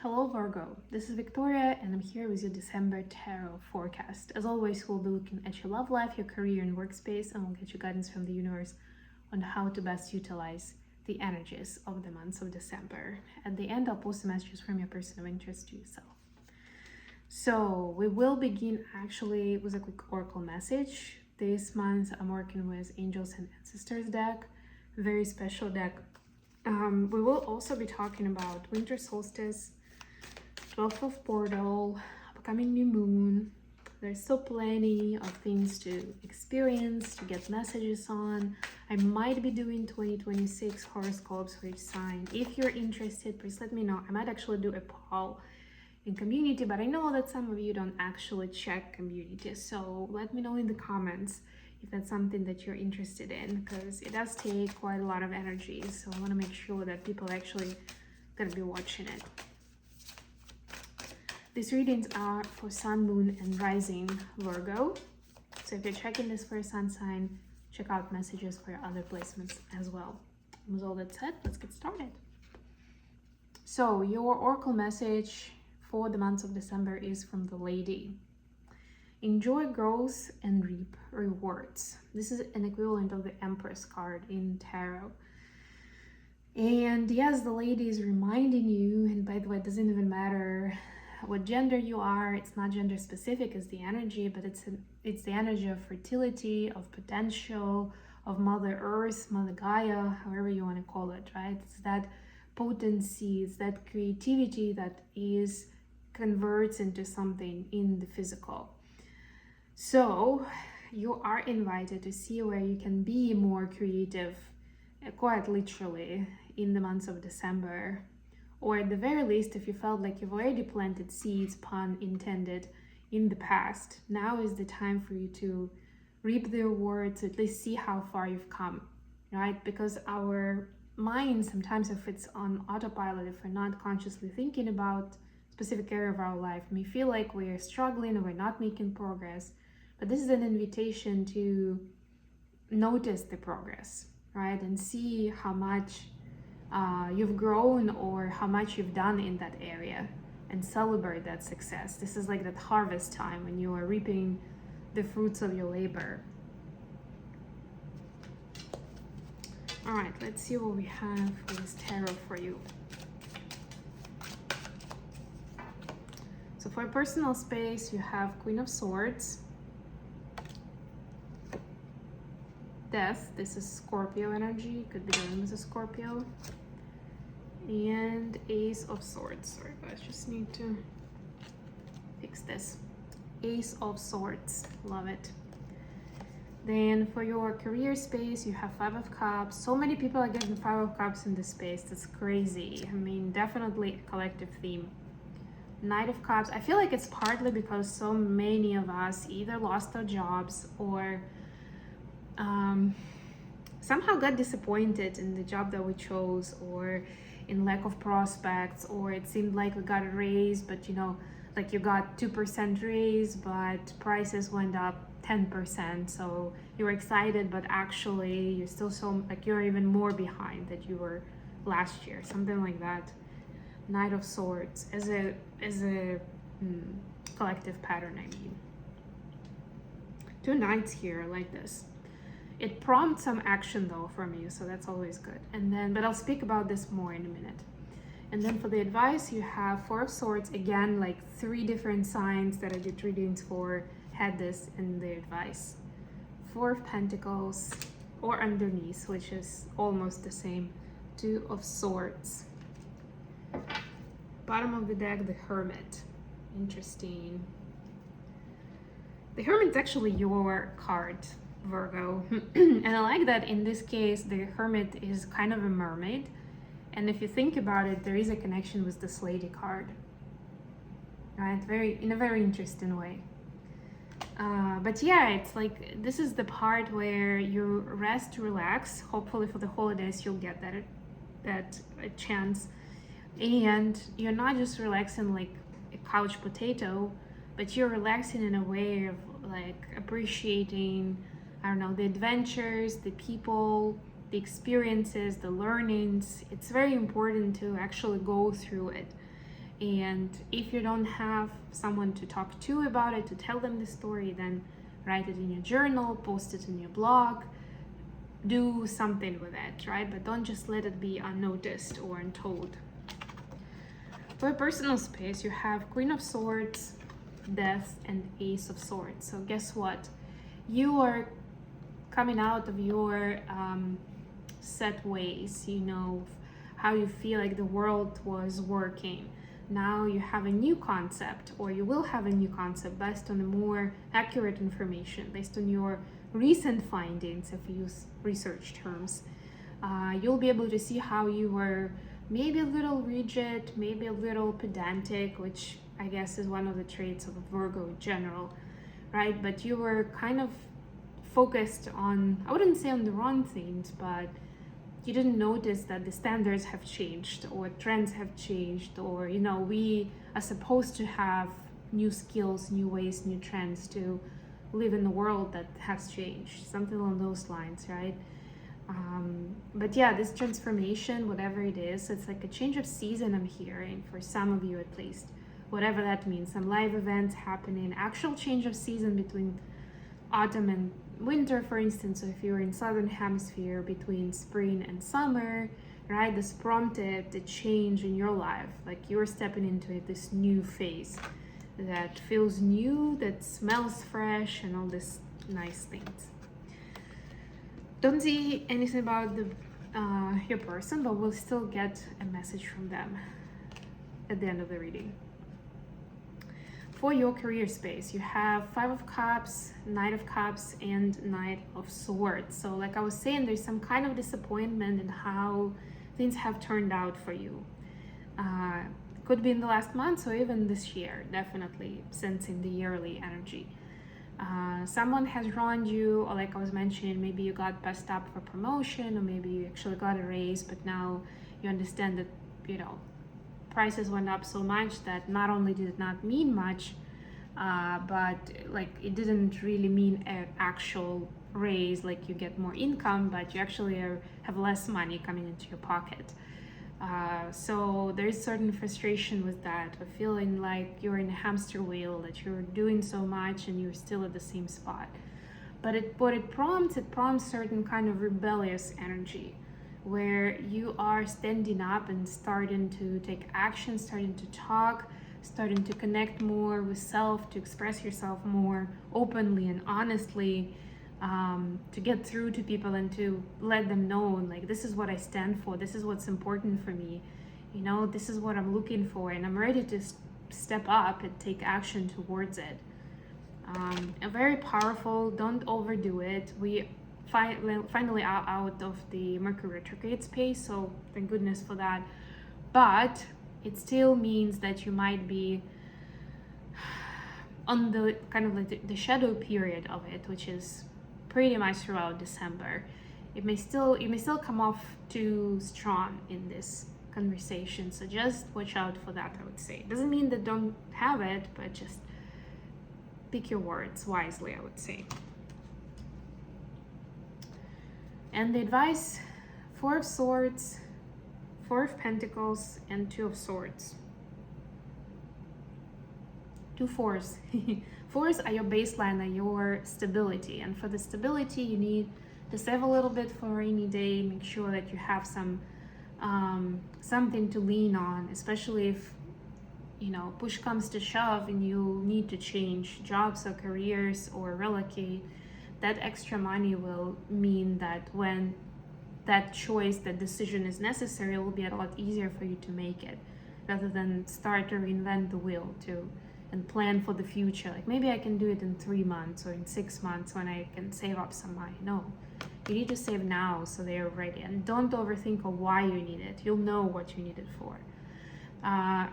Hello Virgo, this is Victoria and I'm here with your December tarot forecast. As always, we'll be looking at your love life, your career and workspace, and we'll get you guidance from the universe on how to best utilize the energies of the months of December. At the end, I'll post the messages from your person of interest to yourself. So we will begin actually with a quick oracle message. This month I'm working with Angels and Ancestors deck, very special deck. We will also be talking about winter solstice, 12th of portal, upcoming new moon. There's still plenty of things to experience, to get messages on. I might be doing 2026 horoscopes for each sign. If you're interested, please let me know. I might actually do a poll in community, but I know that some of you don't actually check community, so let me know in the comments if that's something that you're interested in, because it does take quite a lot of energy, so I want to make sure that people actually gonna be watching it. These readings are for Sun, Moon, and Rising Virgo. So if you're checking this for a sun sign, check out messages for your other placements as well. And with all that said, let's get started. So your oracle message for the months of December is from the Lady. Enjoy growth and reap rewards. This is an equivalent of the Empress card in tarot. And yes, the Lady is reminding you, and by the way, it doesn't even matter what gender you are, it's not gender specific as the energy, but it's the energy of fertility, of potential, of Mother Earth, Mother Gaia, however you want to call it, right? It's that potency, it's that creativity that is converts into something in the physical. So you are invited to see where you can be more creative, quite literally, in the months of December. Or at the very least, if you felt like you've already planted seeds, pun intended, in the past, now is the time for you to reap the rewards, at least see how far you've come, right? Because our mind sometimes, if it's on autopilot, if we're not consciously thinking about a specific area of our life, may feel like we're struggling or we're not making progress. But this is an invitation to notice the progress, right? And see how much you've grown or how much you've done in that area and celebrate that success. This is like that harvest time when you are reaping the fruits of your labor. All right, let's see what we have for this tarot for you. So for personal space, you have Queen of Swords, Death. This is Scorpio energy, could be dealing with a Scorpio, and Ace of Swords. Sorry guys, just need to fix this. Ace of Swords, love it. Then for your career space, you have Five of Cups. So many people are getting Five of Cups in this space, that's crazy. I mean, definitely a collective theme. Knight of Cups, I feel like it's partly because so many of us either lost our jobs or somehow got disappointed in the job that we chose, or in lack of prospects, or it seemed like we got a raise, but you know, like you got 2% raise, but prices went up 10%. So you were excited, but actually you're still so like you're even more behind that you were last year, something like that. Knight of Swords as a collective pattern, I mean. Two knights here like this. It prompts some action though from you, so that's always good. And then, but I'll speak about this more in a minute. And then for the advice, you have Four of Swords. Again, like 3 different signs that I did readings for had this in the advice. Four of Pentacles, or underneath, which is almost the same. Two of Swords. Bottom of the deck, the Hermit. Interesting. The Hermit is actually your card, Virgo. And I like that in this case the Hermit is kind of a mermaid, and if you think about it, there is a connection with this Lady card, right? In a very interesting way. But yeah, it's like this is the part where you rest, relax. Hopefully for the holidays you'll get that chance, and you're not just relaxing like a couch potato, but you're relaxing in a way of like appreciating, I don't know, the adventures, the people, the experiences, the learnings. It's very important to actually go through it And if you don't have someone to talk to about it, to tell them the story, then write it in your journal, post it in your blog, do something with it, right? But don't just let it be unnoticed or untold. For personal space, you have Queen of Swords, Death, and Ace of Swords. So guess what? You are coming out of your set ways, you know, how you feel like the world was working. Now you have a new concept, or you will have a new concept based on a more accurate information, based on your recent findings, if you use research terms. You'll be able to see how you were maybe a little rigid, maybe a little pedantic, which I guess is one of the traits of a Virgo in general, right? But you were kind of focused on, I wouldn't say on the wrong things, but you didn't notice that the standards have changed or trends have changed, or, you know, we are supposed to have new skills, new ways, new trends to live in a world that has changed, something along those lines, right? But yeah, this transformation, whatever it is, it's like a change of season, I'm hearing, for some of you at least, whatever that means. Some live events happening, actual change of season between autumn and winter, for instance. So if you're in southern hemisphere, between spring and summer, right? This prompted the change in your life, like you're stepping into this new phase that feels new, that smells fresh, and all these nice things. Don't see anything about your person, but we'll still get a message from them at the end of the reading. For your career space, you have Five of Cups, Knight of Cups, and Knight of Swords. So like I was saying, there's some kind of disappointment in how things have turned out for you. Could be in the last month or even this year, definitely sensing the yearly energy. Someone has wronged you, or like I was mentioning, maybe you got passed up for promotion, or maybe you actually got a raise, but now you understand that, you know, prices went up so much that not only did it not mean much, but like it didn't really mean an actual raise, like you get more income, but you actually have less money coming into your pocket. So there is certain frustration with that, or feeling like you're in a hamster wheel, that you're doing so much and you're still at the same spot. But what it prompts certain kind of rebellious energy, where you are standing up and starting to take action, starting to talk, starting to connect more with self, to express yourself more openly and honestly, to get through to people and to let them know, like, this is what I stand for, this is what's important for me, you know, this is what I'm looking for, and I'm ready to step up and take action towards it. A very powerful, don't overdo it. We finally are out of the Mercury retrograde space, so thank goodness for that. But it still means that you might be on the kind of like the shadow period of it, which is pretty much throughout December. You may still come off too strong in this conversation, so just watch out for that, I would say. Doesn't mean that don't have it, but just pick your words wisely, I would say. And the advice: Four of Swords, Four of Pentacles, and Two of Swords. Two fours. Fours are your baseline, are your stability. And for the stability, you need to save a little bit for a rainy day. Make sure that you have some something to lean on, especially if, you know, push comes to shove and you need to change jobs or careers or relocate. That extra money will mean that when that choice, that decision is necessary, it will be a lot easier for you to make it, rather than start to reinvent the wheel and plan for the future. Like, maybe I can do it in 3 months or in 6 months when I can save up some money. No, you need to save now so they're ready. And don't overthink of why you need it. You'll know what you need it for.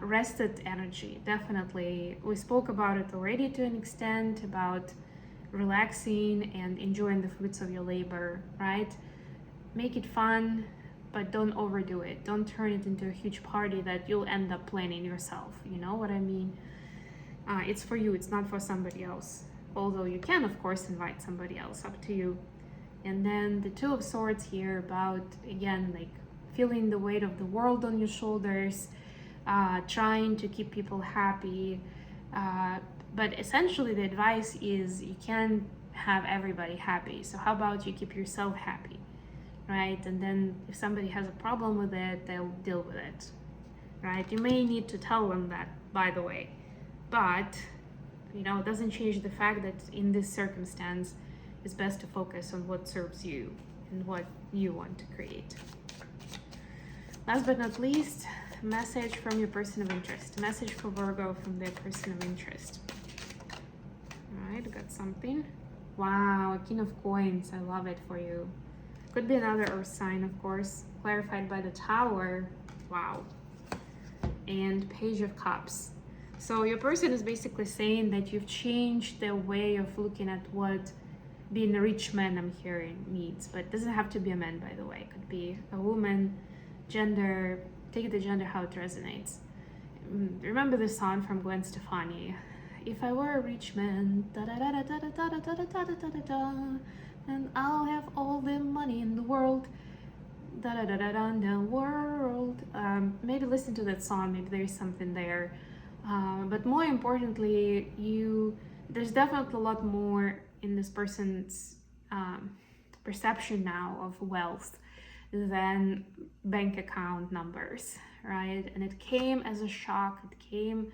Rested energy, definitely. We spoke about it already to an extent, about relaxing and enjoying the fruits of your labor, right? Make it fun, but don't overdo it. Don't turn it into a huge party that you'll end up planning yourself. You know what I mean? It's for you, it's not for somebody else. Although you can, of course, invite somebody else, up to you. And then the Two of Swords here, about, again, like feeling the weight of the world on your shoulders, trying to keep people happy. But essentially the advice is you can't have everybody happy. So how about you keep yourself happy, right? And then if somebody has a problem with it, they'll deal with it, right? You may need to tell them that, by the way, but it doesn't change the fact that in this circumstance, it's best to focus on what serves you and what you want to create. Last but not least, message from your person of interest. Message for Virgo from their person of interest. All right, got something. Wow, King of Coins. I love it for you. Could be another earth sign, of course. Clarified by the Tower. Wow. And Page of Cups. So your person is basically saying that you've changed their way of looking at what being a rich man, I'm hearing, means. But it doesn't have to be a man, by the way. It could be a woman, gender. Take the gender how it resonates. Remember the song from Gwen Stefani? If I were a rich man, and I'll have all the money in the world, maybe listen to that song. Maybe there is something there. But more importantly, there's definitely a lot more in this person's perception now of wealth than bank account numbers, right? And it came as a shock. It came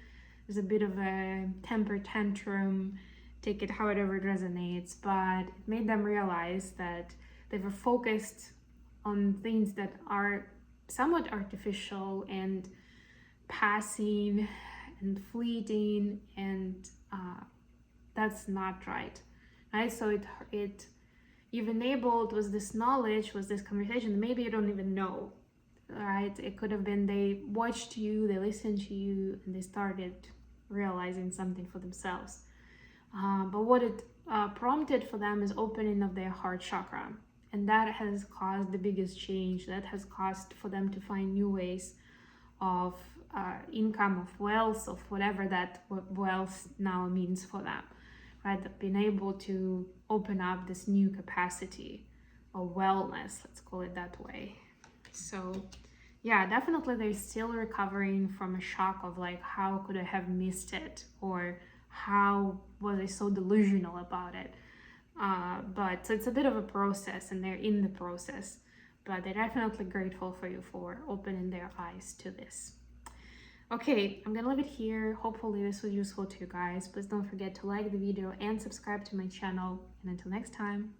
as a bit of a temper tantrum, take it however it resonates, but it made them realize that they were focused on things that are somewhat artificial and passing and fleeting, and that's not right? So you've enabled was this knowledge, was this conversation, maybe you don't even know, right? It could have been they watched you, they listened to you, and they started realizing something for themselves. But what it prompted for them is opening of their heart chakra, and that has caused the biggest change. That has caused for them to find new ways of income, of wealth, of whatever that wealth now means for them, right? Being able to open up this new capacity of wellness, let's call it that way. So yeah, definitely they're still recovering from a shock of like, how could I have missed it, or how was I so delusional about it? But so it's a bit of a process, and they're in the process, but they're definitely grateful for you for opening their eyes to this. Okay, I'm gonna leave it here. Hopefully this was useful to you guys. Please don't forget to like the video and subscribe to my channel, and until next time.